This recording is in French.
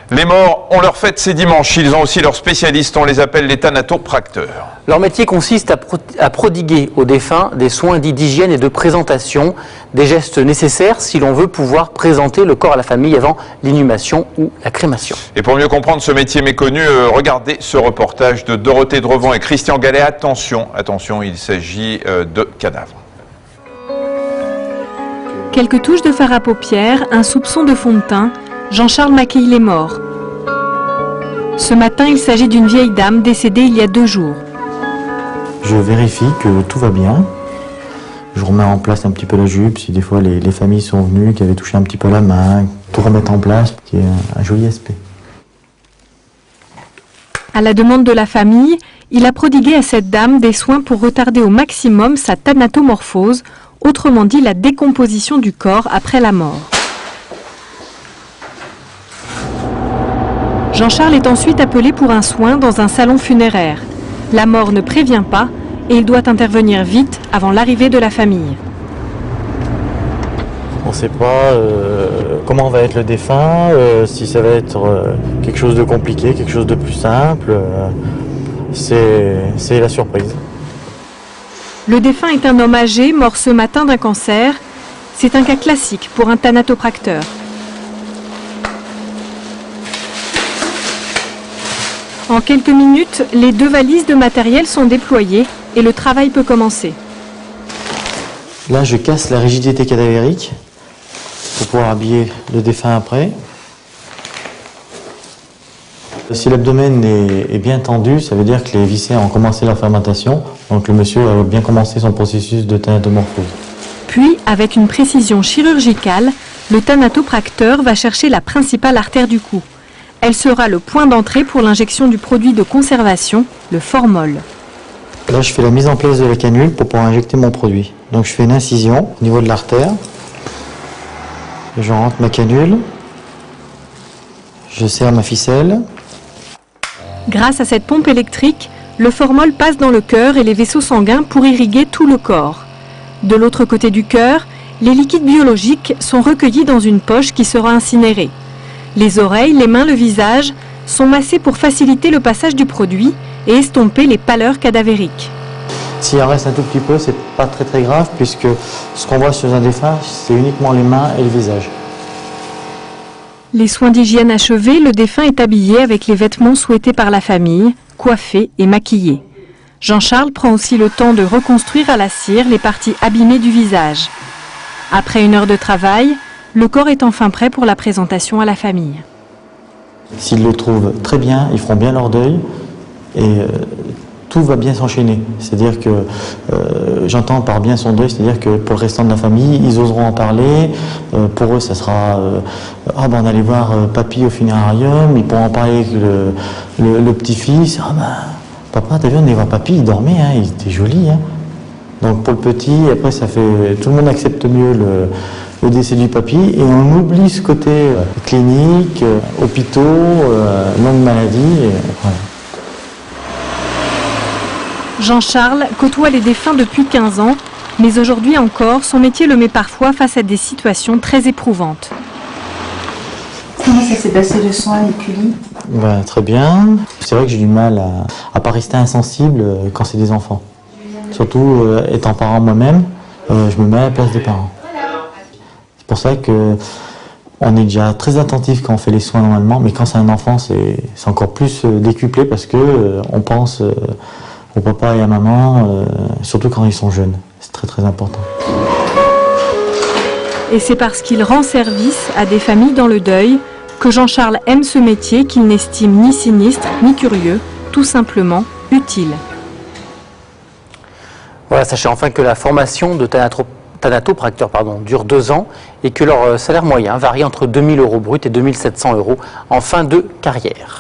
Les morts ont leur fête ces dimanches. Ils ont aussi leurs spécialistes. On les appelle les thanatopracteurs. Leur métier consiste à prodiguer aux défunts des soins dits d'hygiène et de présentation, des gestes nécessaires si l'on veut pouvoir présenter le corps à la famille avant l'inhumation ou la crémation. Et pour mieux comprendre ce métier méconnu, regardez ce reportage de Dorothée Drevant et Christian Gallet. Attention, attention, il s'agit de cadavres. Quelques touches de fard à paupières, un soupçon de fond de teint, Jean-Charles maquille les morts. Ce matin, il s'agit d'une vieille dame décédée il y a 2 jours. Je vérifie que tout va bien. Je remets en place un petit peu la jupe, si des fois les familles sont venues, qui avaient touché un petit peu la main, tout remettre en place, qui est un joli aspect. À la demande de la famille, il a prodigué à cette dame des soins pour retarder au maximum sa thanatomorphose, autrement dit la décomposition du corps après la mort. Jean-Charles est ensuite appelé pour un soin dans un salon funéraire. La mort ne prévient pas et il doit intervenir vite avant l'arrivée de la famille. On ne sait pas comment va être le défunt, si ça va être quelque chose de compliqué, quelque chose de plus simple. C'est la surprise. Le défunt est un homme âgé, mort ce matin d'un cancer. C'est un cas classique pour un thanatopracteur. En quelques minutes, les 2 valises de matériel sont déployées et le travail peut commencer. Là, je casse la rigidité cadavérique pour pouvoir habiller le défunt après. Si l'abdomen est bien tendu, ça veut dire que les viscères ont commencé leur fermentation, donc le monsieur a bien commencé son processus de thanatomorphose. Puis, avec une précision chirurgicale, le thanatopracteur va chercher la principale artère du cou. Elle sera le point d'entrée pour l'injection du produit de conservation, le formol. Là, je fais la mise en place de la canule pour pouvoir injecter mon produit. Donc je fais une incision au niveau de l'artère. Je rentre ma canule. Je serre ma ficelle. Grâce à cette pompe électrique, le formol passe dans le cœur et les vaisseaux sanguins pour irriguer tout le corps. De l'autre côté du cœur, les liquides biologiques sont recueillis dans une poche qui sera incinérée. Les oreilles, les mains, le visage sont massés pour faciliter le passage du produit et estomper les pâleurs cadavériques. S'il en reste un tout petit peu, c'est pas très grave puisque ce qu'on voit sur un défunt, c'est uniquement les mains et le visage. Les soins d'hygiène achevés, le défunt est habillé avec les vêtements souhaités par la famille, coiffé et maquillé. Jean-Charles prend aussi le temps de reconstruire à la cire les parties abîmées du visage. Après 1 heure de travail, le corps est enfin prêt pour la présentation à la famille. S'ils le trouvent très bien, ils feront bien leur deuil et tout va bien s'enchaîner. C'est-à-dire que, j'entends par bien son deuil, c'est-à-dire que pour le restant de la famille, ils oseront en parler. Pour eux, ça sera ah ben on allait voir papy au funérarium, ils pourront en parler avec le petit-fils. Ah ben papa, t'as vu, on allait voir papy, il dormait, hein, il était joli. Hein. Donc pour le petit, après ça fait, tout le monde accepte mieux le décès du papy et on oublie ce côté clinique, hôpitaux, longue maladie. Voilà. Jean-Charles côtoie les défunts depuis 15 ans, mais aujourd'hui encore, son métier le met parfois face à des situations très éprouvantes. Comment ça s'est passé le soin et puis Ben, très bien. C'est vrai que j'ai du mal à pas rester insensible quand c'est des enfants. Surtout étant parent moi-même, je me mets à la place des parents. C'est pour ça que on est déjà très attentif quand on fait les soins normalement, mais quand c'est un enfant, c'est encore plus décuplé parce que on pense au papa et à maman, surtout quand ils sont jeunes. C'est très important. Et c'est parce qu'il rend service à des familles dans le deuil que Jean-Charles aime ce métier qu'il n'estime ni sinistre ni curieux, tout simplement utile. Voilà, sachez enfin que la formation de thanatopracteur dure 2 ans et que leur salaire moyen varie entre 2 000 € brut et 2 700 € en fin de carrière.